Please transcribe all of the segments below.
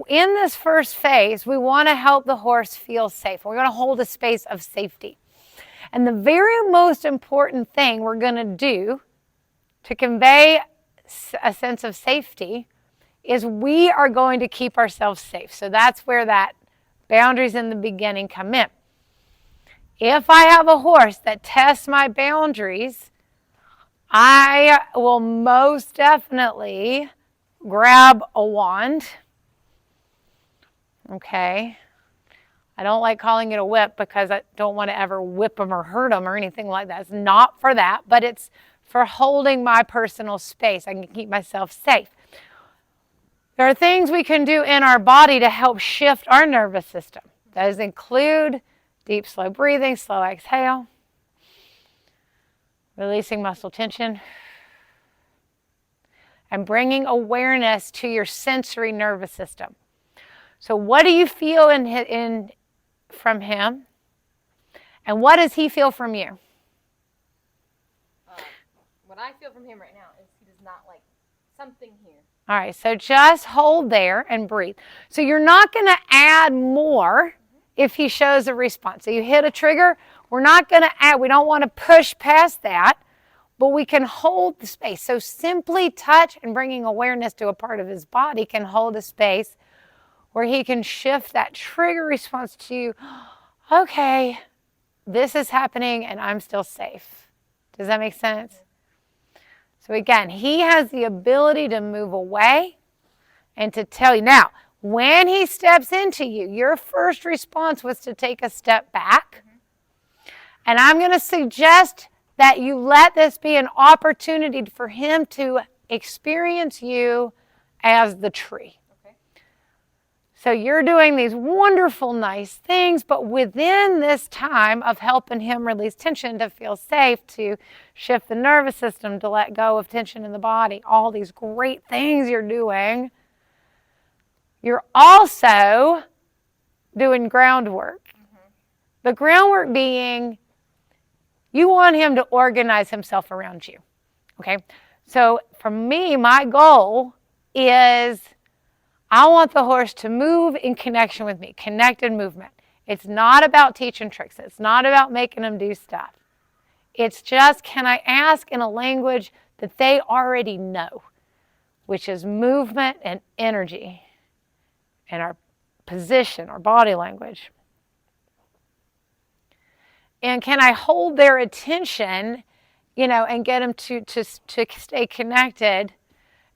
in this first phase, we want to help the horse feel safe. We're going to hold a space of safety. And the very most important thing we're going to do to convey a sense of safety is we are going to keep ourselves safe. So that's where that boundaries in the beginning come in. If I have a horse that tests my boundaries, I will most definitely grab a wand. Okay. I don't like calling it a whip because I don't want to ever whip them or hurt them or anything like that. It's not for that, but it's for holding my personal space. I can keep myself safe. There are things we can do in our body to help shift our nervous system. Those include deep, slow breathing, slow exhale, releasing muscle tension, and bringing awareness to your sensory nervous system. So what do you feel from him? And what does he feel from you? What I feel from him right now is he does not like something here. All right, so just hold there and breathe. So you're not going to add more if he shows a response. So you hit a trigger, we're not going to add, we don't want to push past that, but we can hold the space. So simply touch and bringing awareness to a part of his body can hold a space where he can shift that trigger response to, okay, this is happening and I'm still safe. Does that make sense? So again, he has the ability to move away and to tell you. Now, when he steps into you, your first response was to take a step back. And I'm going to suggest that you let this be an opportunity for him to experience you as the tree. So you're doing these wonderful, nice things, but within this time of helping him release tension, to feel safe, to shift the nervous system, to let go of tension in the body, all these great things you're doing, you're also doing groundwork. The groundwork being, you want him to organize himself around you. Okay? So for me, my goal is I want the horse to move in connection with me, connected movement. It's not about teaching tricks. It's not about making them do stuff. It's just, can I ask in a language that they already know, which is movement and energy and our position, our body language. And can I hold their attention, and get them to stay connected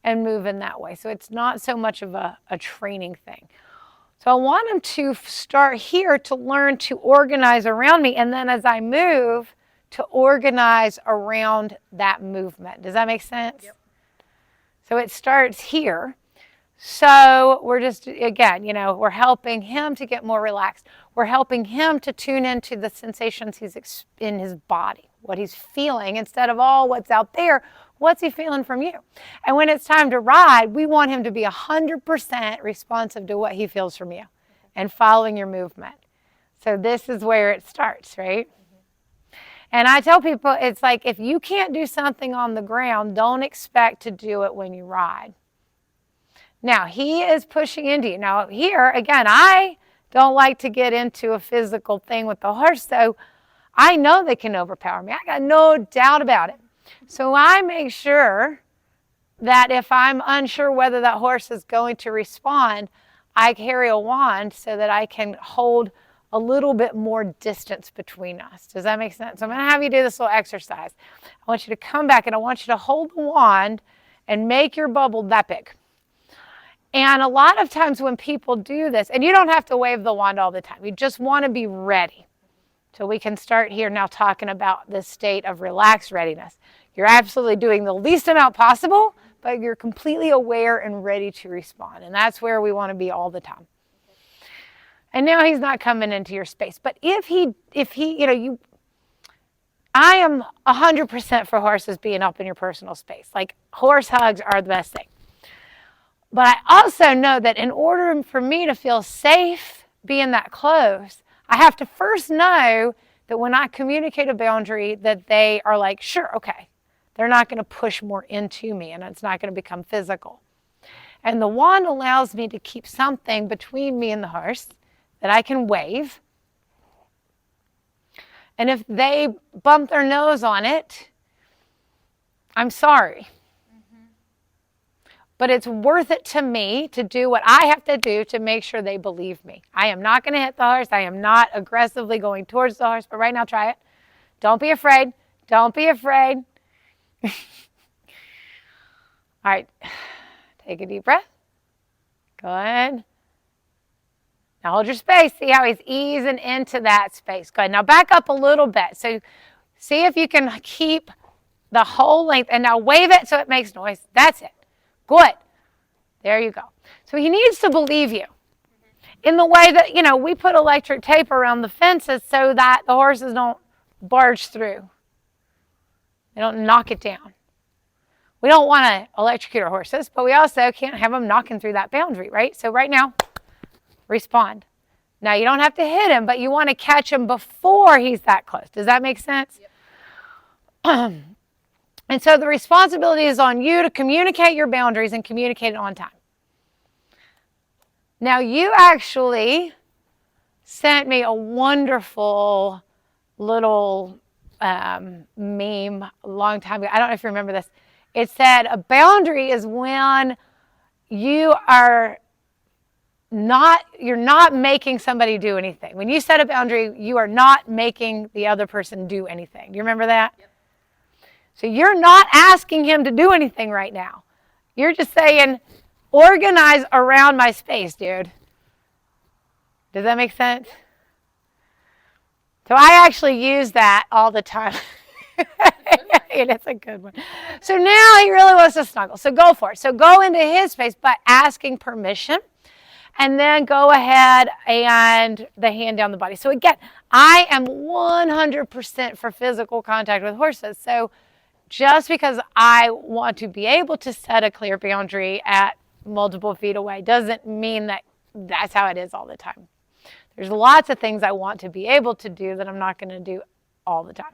and move in that way. So it's not so much of a training thing. So I want him to start here to learn to organize around me, and then as I move, to organize around that movement. Does that make sense? Yep. So it starts here. So we're just, again, we're helping him to get more relaxed. We're helping him to tune into the sensations he's in his body, what he's feeling, instead of all what's out there. What's he feeling from you? And when it's time to ride, we want him to be 100% responsive to what he feels from you and following your movement. So this is where it starts, right? And I tell people, it's like, if you can't do something on the ground, don't expect to do it when you ride. Now, he is pushing into you. Now, here, again, I don't like to get into a physical thing with the horse, so I know they can overpower me. I got no doubt about it. So I make sure that if I'm unsure whether that horse is going to respond, I carry a wand so that I can hold a little bit more distance between us. Does that make sense? So I'm going to have you do this little exercise. I want you to come back and I want you to hold the wand and make your bubble that big. And a lot of times when people do this, and you don't have to wave the wand all the time, you just want to be ready. So we can start here now talking about the state of relaxed readiness. You're absolutely doing the least amount possible, but you're completely aware and ready to respond. And that's where we want to be all the time. And now he's not coming into your space. But if he, I am 100% for horses being up in your personal space. Like, horse hugs are the best thing. But I also know that in order for me to feel safe being that close, I have to first know that when I communicate a boundary that they are like, sure, okay. They're not going to push more into me and it's not going to become physical. And the wand allows me to keep something between me and the horse that I can wave. And if they bump their nose on it, I'm sorry. But it's worth it to me to do what I have to do to make sure they believe me. I am not going to hit the horse. I am not aggressively going towards the horse. But right now, try it. Don't be afraid. Don't be afraid. All right. Take a deep breath. Good. Now hold your space. See how he's easing into that space. Good. Now back up a little bit. So see if you can keep the whole length. And now wave it so it makes noise. That's it. Good. There you go. So he needs to believe you in the way that, we put electric tape around the fences so that the horses don't barge through. They don't knock it down. We don't want to electrocute our horses, but we also can't have them knocking through that boundary, right? So right now, respond. Now, you don't have to hit him, but you want to catch him before he's that close. Does that make sense? Yep. And so the responsibility is on you to communicate your boundaries and communicate it on time. Now, you actually sent me a wonderful little meme a long time ago. I don't know if you remember this. It said a boundary is when you're not making somebody do anything. When you set a boundary, you are not making the other person do anything. Do you remember that? Yep. So you're not asking him to do anything right now. You're just saying, organize around my space, dude. Does that make sense? So I actually use that all the time. It's a good one. So now he really wants to snuggle. So go for it. So go into his space, but asking permission. And then go ahead and the hand down the body. So again, I am 100% for physical contact with horses. So just because I want to be able to set a clear boundary at multiple feet away doesn't mean that that's how it is all the time. There's lots of things I want to be able to do that I'm not going to do all the time.